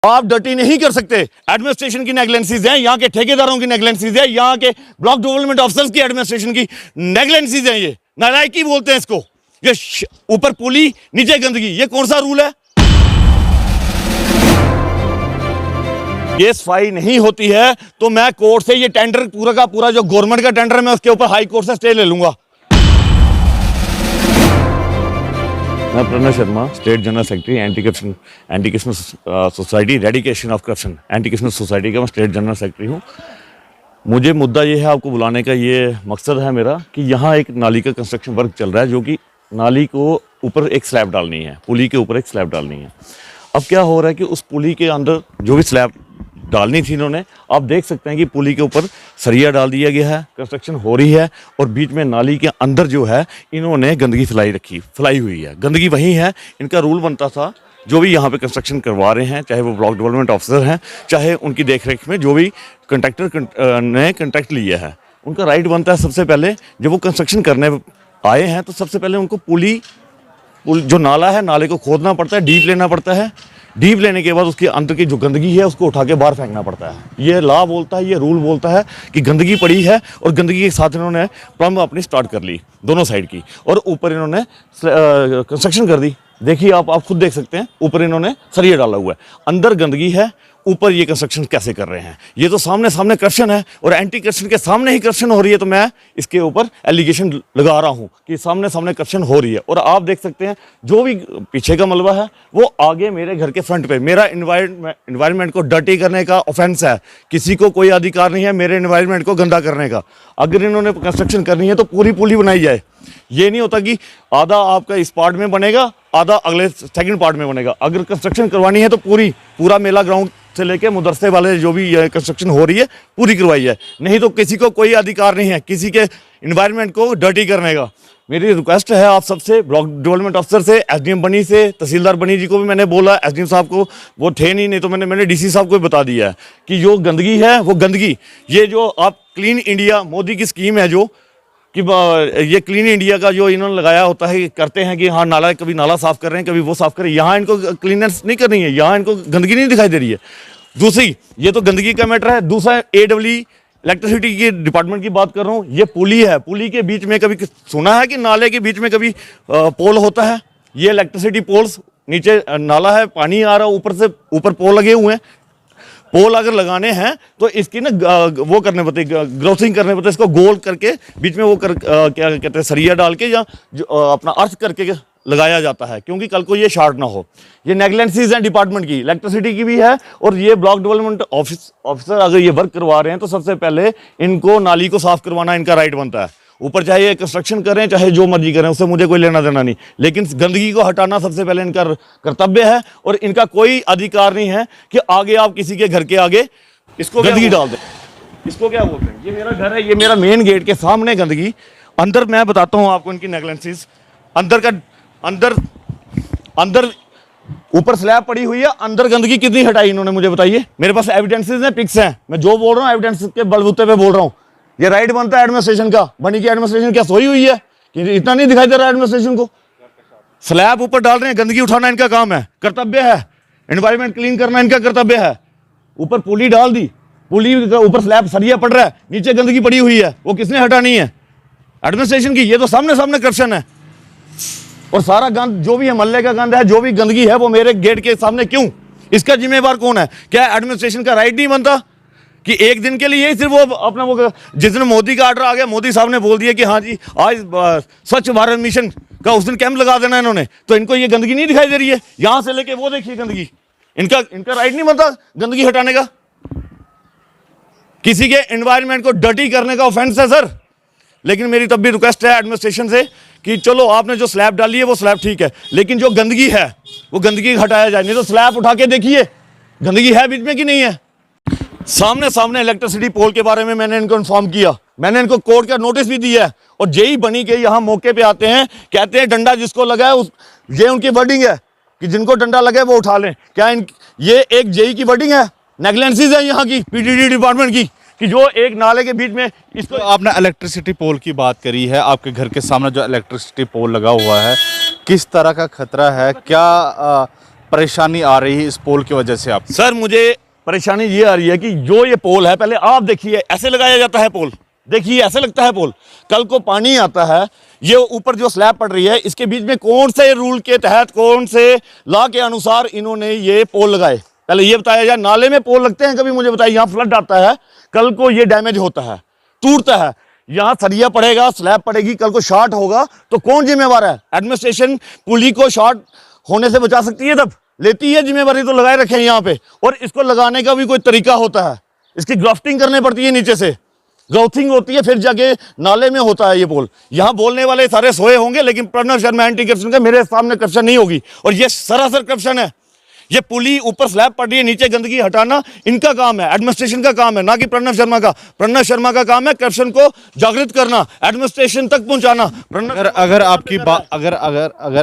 आप डर्टी नहीं कर सकते। एडमिनिस्ट्रेशन की नेग्लेंसीज है, यहाँ के ठेकेदारों की नेग्लेंसीज है, यहाँ के ब्लॉक डेवलपमेंट ऑफिसर्स की एडमिनिस्ट्रेशन की नेग्लेंसीज है। ये नालायकी बोलते हैं इसको। ये ऊपर पुली नीचे गंदगी, ये कौन सा रूल है? ये सफाई नहीं होती है तो मैं कोर्ट से ये टेंडर पूरा का पूरा जो गवर्नमेंट का टेंडर है मैं उसके ऊपर हाई कोर्ट से स्टे ले लूंगा। मैं Pranav Sharma, state general secretary anti corruption society eradication of corruption anti corruption society का मैं स्टेट जनरल सेक्रेटरी हूँ। मुझे मुद्दा ये है, आपको बुलाने का ये मकसद है मेरा कि यहाँ एक नाली का कंस्ट्रक्शन वर्क चल रहा है, जो कि नाली को ऊपर एक स्लैब डालनी है, पुली के ऊपर एक स्लैब डालनी है। अब क्या हो रहा है कि उस पुली के अंदर जो भी स्लैब डालनी थी इन्होंने, आप देख सकते हैं कि पुली के ऊपर सरिया डाल दिया गया है, कंस्ट्रक्शन हो रही है और बीच में नाली के अंदर जो है इन्होंने गंदगी फैलाई हुई है। गंदगी वही है, इनका रूल बनता था जो भी यहाँ पे कंस्ट्रक्शन करवा रहे हैं, चाहे वो ब्लॉक डेवलपमेंट ऑफिसर हैं, चाहे उनकी देखरेख में जो भी कंट्रैक्टर ने कंट्रैक्ट लिया है, उनका राइट बनता है सबसे पहले जब वो कंस्ट्रक्शन करने आए हैं तो सबसे पहले उनको पुली जो नाला है, नाले को खोदना पड़ता है, डीप लेना पड़ता है। डीप लेने के बाद उसके अंदर की जो गंदगी है उसको उठा के बाहर फेंकना पड़ता है। ये लॉ बोलता है, ये रूल बोलता है कि गंदगी पड़ी है और गंदगी के साथ इन्होंने प्लम्ब अपनी स्टार्ट कर ली दोनों साइड की और ऊपर इन्होंने कंस्ट्रक्शन कर दी। देखिए आप खुद देख सकते हैं, ऊपर इन्होंने सरिया डाला हुआ है, अंदर गंदगी है, ऊपर ये कंस्ट्रक्शन कैसे कर रहे हैं? ये तो सामने करप्शन है और एंटी करप्शन के सामने ही करप्शन हो रही है। तो मैं इसके ऊपर एलिगेशन लगा रहा हूं कि सामने करप्शन हो रही है। और आप देख सकते हैं जो भी पीछे का मलबा है वो आगे मेरे घर के फ्रंट पे मेरा इन्वायरमेंट को डर्टी करने का ऑफेंस है। किसी को कोई अधिकार नहीं है मेरे इन्वायरमेंट को गंदा करने का। अगर इन्होंने कंस्ट्रक्शन करनी है तो पूरी पुली बनाई जाए। ये नहीं होता कि आधा आपका इस पार्ट में बनेगा, आधा अगले सेकंड पार्ट में बनेगा। अगर कंस्ट्रक्शन करवानी है तो पूरा मेला ग्राउंड से लेके मदरसे वाले जो भी कंस्ट्रक्शन हो रही है पूरी करवाई है। नहीं तो किसी को कोई अधिकार नहीं है किसी के इन्वायरमेंट को डर्टी करने का। मेरी रिक्वेस्ट है आप सबसे, ब्लॉक डेवलपमेंट अफसर से, एसडीएम बनी से, तहसीलदार बनी जी को भी मैंने बोला, एसडीएम साहब को वो थे नहीं तो मैंने डीसी साहब को भी बता दिया है कि जो गंदगी है वो गंदगी, ये जो आप क्लीन इंडिया मोदी की स्कीम है जो कि ये क्लीन इंडिया का जो इन्होंने लगाया होता है, करते हैं कि हाँ नाला, कभी नाला साफ कर रहे हैं, कभी वो साफ कर रहे हैं। यहाँ इनको क्लीनेस नहीं करनी है, यहाँ इनको गंदगी नहीं दिखाई दे रही है। दूसरी, ये तो गंदगी का मैटर है। दूसरा, AEE इलेक्ट्रिसिटी के डिपार्टमेंट की बात कर रहा हूँ। ये पुली है, पुली के बीच में कभी सुना है कि नाले के बीच में कभी पोल होता है? ये इलेक्ट्रिसिटी पोल्स, नीचे नाला है, पानी आ रहा है, ऊपर पोल लगे हुए हैं। पोल अगर लगाने हैं तो इसकी ना वो करने पड़ते, ग्रोथिंग करने पड़ते, इसको गोल करके बीच में वो क्या कहते हैं, सरिया डाल के या अपना अर्थ करके लगाया जाता है, क्योंकि कल को ये शार्ट ना हो। ये नेग्लेंसीज हैं डिपार्टमेंट की, इलेक्ट्रिसिटी की भी है। और ये ब्लॉक डेवलपमेंट ऑफिसर अगर ये वर्क करवा रहे हैं तो सबसे पहले इनको नाली को साफ करवाना इनका राइट बनता है। ऊपर चाहे ये कंस्ट्रक्शन करें चाहे जो मर्जी करें, उससे मुझे कोई लेना देना नहीं, लेकिन गंदगी को हटाना सबसे पहले इनका कर्तव्य है। और इनका कोई अधिकार नहीं है कि आगे आप किसी के घर के आगे इसको गंदगी डाल दें। इसको क्या बोलते हैं? ये मेरा घर है, ये मेरा मेन गेट के सामने गंदगी, अंदर मैं बताता हूँ आपको इनकी नेग्लेंसीज। अंदर ऊपर स्लैब पड़ी हुई है, अंदर गंदगी कितनी हटाई इन्होंने मुझे बताइए। मेरे पास एविडेंसेस हैं, पिक्स हैं, मैं जो बोल रहा हूँ एविडेंस के बलबूते पे बोल रहा हूँ। ये राइट बनता है एडमिनिस्ट्रेशन का। बनी की एडमिनिस्ट्रेशन क्या सोई हुई है कि इतना नहीं दिखाई दे रहा एडमिनिस्ट्रेशन को? स्लैब ऊपर डाल रहे हैं, गंदगी उठाना इनका काम है, कर्तव्य है। एनवायरमेंट क्लीन करना इनका कर्तव्य है। ऊपर पुली डाल दी, पुली के ऊपर स्लैब सरिया पड़ रहा है, नीचे गंदगी पड़ी हुई है, वो किसने हटानी है? एडमिनिस्ट्रेशन की। ये तो सामने करप्शन है। और सारा गंद जो भी है, मोहल्ले का गंद है, जो भी गंदगी है वो मेरे गेट के सामने क्यों? इसका जिम्मेवार कौन है? क्या एडमिनिस्ट्रेशन का राइट नहीं बनता कि एक दिन के लिए सिर्फ वो अपना वो, जिस दिन मोदी का ऑर्डर आ गया, मोदी साहब ने बोल दिया कि हाँ जी आज स्वच्छ भारत मिशन का उस दिन कैंप लगा देना इन्होंने, तो इनको ये गंदगी नहीं दिखाई दे रही है? यहां से लेके वो देखिए गंदगी, इनका राइट नहीं बनता गंदगी हटाने का? किसी के एनवायरमेंट को डर्टी करने का ऑफेंस है सर। लेकिन मेरी तब भी रिक्वेस्ट है एडमिनिस्ट्रेशन से कि चलो आपने जो स्लैब डाली है वो स्लैब ठीक है, लेकिन जो गंदगी है वो गंदगी हटाया जाए। नहीं तो स्लैब उठा के देखिए गंदगी है बीच में कि नहीं है। सामने इलेक्ट्रिसिटी पोल के बारे में मैंने इनको इन्फॉर्म किया, मैंने इनको कोर्ट का नोटिस भी दिया है। और जेई बनी के यहाँ मौके पे आते हैं, कहते हैं डंडा जिसको लगा है ये उनकी वर्डिंग है कि जिनको डंडा लगे वो उठा लें। क्या ये एक जेई की वर्डिंग है? नेग्लेंसीज है यहाँ की पीडीडी डिपार्टमेंट की कि जो एक नाले के बीच में इसको। तो आपने इलेक्ट्रिसिटी पोल की बात करी है, आपके घर के सामने जो इलेक्ट्रिसिटी पोल लगा हुआ है, किस तरह का खतरा है? क्या परेशानी आ रही है इस पोल की वजह से आप? सर मुझे परेशानी ये आ रही है कि जो ये पोल है, पहले आप देखिए ऐसे लगाया जाता है पोल, देखिए ऐसे लगता है पोल। कल को पानी आता है, ये ऊपर जो स्लैब पड़ रही है, इसके बीच में कौन से रूल के तहत, कौन से लॉ के अनुसार इन्होंने ये पोल लगाए, पहले ये बताया जाए। नाले में पोल लगते हैं कभी, मुझे बताइए। यहाँ फ्लड आता है, कल को ये डैमेज होता है, टूटता है, यहाँ सरिया पड़ेगा, स्लैब पड़ेगी, कल को शॉर्ट होगा तो कौन जिम्मेवार है? एडमिनिस्ट्रेशन पुली को शॉर्ट होने से बचा सकती है, तब लेती है जिम्मेवारी, तो लगाए रखे हैं यहाँ पे। और इसको लगाने का भी कोई तरीका होता है, इसकी ग्राफ्टिंग करनी पड़ती है, नीचे से ग्राफ्टिंग होती है, फिर जाके नाले में होता है ये पोल। यहाँ बोलने वाले सारे सोए होंगे, लेकिन प्रणव शर्मा एंटी करप्शन का मेरे सामने करप्शन नहीं होगी, और ये सरासर करप्शन है। ये पुली ऊपर स्लैब पड़ रही है, नीचे गंदगी हटाना इनका काम है, एडमिनिस्ट्रेशन का काम है, ना कि प्रणव शर्मा का। प्रणव शर्मा का काम है करप्शन को जागृत करना, एडमिनिस्ट्रेशन तक पहुंचाना। अगर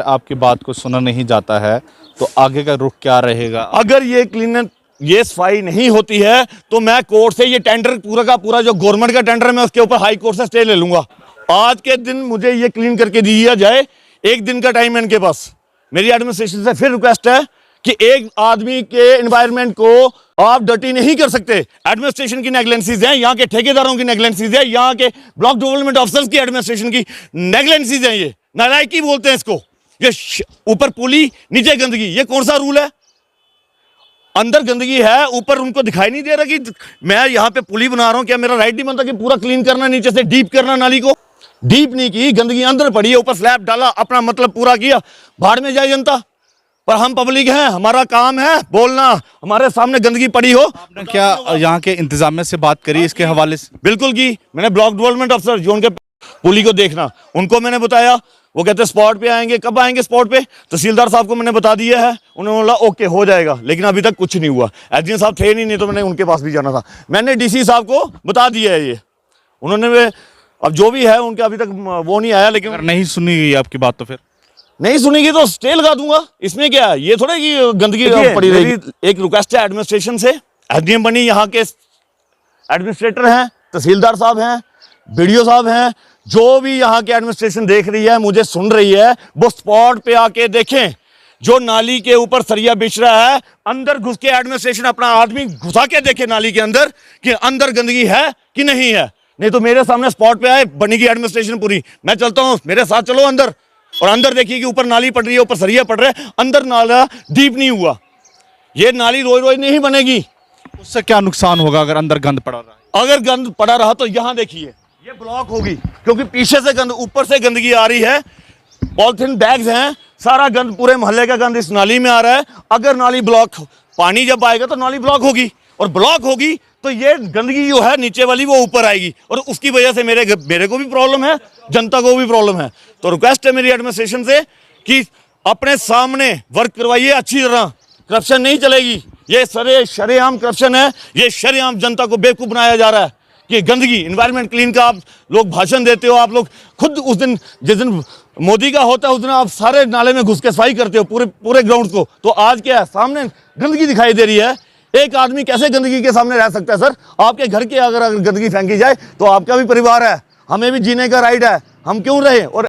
आपकी बात को सुना नहीं जाता है तो आगे का रुख क्या रहेगा? अगर ये सफाई नहीं होती है तो मैं कोर्ट से ये टेंडर पूरा का पूरा जो गवर्नमेंट का टेंडर है, मैं उसके ऊपर हाई कोर्ट से स्टे ले लूंगा। आज के दिन मुझे ये क्लीन करके दिया जाए, एक दिन का टाइम है इनके पास। मेरी एडमिनिस्ट्रेशन से फिर रिक्वेस्ट है कि एक आदमी के एनवायरनमेंट को आप डर्टी नहीं कर सकते। एडमिनिस्ट्रेशन की नेग्लेंसीज हैं, यहाँ के ठेकेदारों की नेग्लेंसीज है, यहाँ के ब्लॉक डेवलपमेंट ऑफिसर्स की एडमिनिस्ट्रेशन की नेग्लेंसीज हैं, ये नालायकी बोलते हैं इसको। ये ऊपर पुली, नीचे गंदगी, ये कौन सा रूल है? अंदर गंदगी है, ऊपर उनको दिखाई नहीं दे रहा कि मैं यहाँ पे पुली बना रहा हूँ। क्या मेरा राइट नहीं बनता कि पूरा क्लीन करना, नीचे से डीप करना? नाली को डीप नहीं की, गंदगी अंदर पड़ी है, ऊपर स्लैब डाला, अपना मतलब पूरा किया, बाहर में जाए जनता। पर हम पब्लिक हैं, हमारा काम है बोलना, हमारे सामने गंदगी पड़ी हो। आपने क्या यहाँ के इंतजामिया से बात करी इसके हवाले से? बिल्कुल की, मैंने ब्लॉक डेवलपमेंट अफसर जो उनके पुली को देखना, उनको मैंने बताया, वो कहते स्पॉट पे आएंगे। कब आएंगे स्पॉट पे? तहसीलदार साहब को मैंने बता दिया है, उन्होंने बोला ओके हो जाएगा, लेकिन अभी तक कुछ नहीं हुआ। एसडीएम साहब थे नहीं तो मैंने उनके पास भी जाना था। मैंने डीसी साहब को बता दिया है ये, उन्होंने अब जो भी है उनके अभी तक वो नहीं आया। लेकिन अगर नहीं सुनी गई आपकी बात तो फिर नहीं सुनेगी तो स्टे लगा दूंगा, इसमें क्या है? ये थोड़ा कि गंदगी पड़ी रहेगी। एक रिक्वेस्ट है एडमिनिस्ट्रेशन से, एसडीएम बनी यहाँ के एडमिनिस्ट्रेटर हैं, तहसीलदार साहब हैं, बीडीओ साहब हैं, जो भी यहाँ के एडमिनिस्ट्रेशन देख रही है, मुझे सुन रही है, वो स्पॉट पे आके देखें। जो नाली के ऊपर सरिया बिछ रहा है, अंदर घुस के एडमिनिस्ट्रेशन अपना आदमी घुसा के देखे नाली के अंदर कि अंदर गंदगी है कि नहीं है। नहीं तो मेरे सामने स्पॉट पे आए, बनेगी एडमिनिस्ट्रेशन पूरी। मैं चलता हूँ, मेरे साथ चलो अंदर, और अंदर देखिए कि ऊपर नाली पड़ रही है, ऊपर सरिया पड़ रहा है, अंदर नाला डीप नहीं हुआ। ये नाली रोज रोज नहीं बनेगी। उससे क्या नुकसान होगा अगर अंदर गंद पड़ा रहा है? अगर गंद पड़ा रहा तो यहाँ देखिए ये ब्लॉक होगी, क्योंकि पीछे से गंद, ऊपर से गंदगी आ रही है, पॉलिथीन बैग्स हैं, सारा गंद, पूरे मोहल्ले का गंद इस नाली में आ रहा है। अगर नाली ब्लॉक, पानी जब आएगा तो नाली ब्लॉक होगी, और ब्लॉक होगी तो ये गंदगी जो है नीचे वाली वो ऊपर आएगी, और उसकी वजह से मेरे को भी प्रॉब्लम है, जनता को भी प्रॉब्लम है। तो रिक्वेस्ट है मेरी एडमिनिस्ट्रेशन से कि अपने सामने वर्क करवाइए अच्छी तरह, करप्शन नहीं चलेगी। ये शरेआम करप्शन है, ये शरेआम जनता को बेवकूफ़ बनाया जा रहा है कि गंदगी, एनवायरनमेंट क्लीन का आप लोग भाषण देते हो, आप लोग खुद उस दिन, जिस दिन मोदी का होता है उस दिन आप सारे नाले में घुस के सफाई करते हो पूरे ग्राउंड को। तो आज क्या है, सामने गंदगी दिखाई दे रही है। एक आदमी कैसे गंदगी के सामने रह सकता है? सर आपके घर के अगर गंदगी फेंकी जाए तो आपका भी परिवार है, हमें भी जीने का राइट है, हम क्यों रहे? और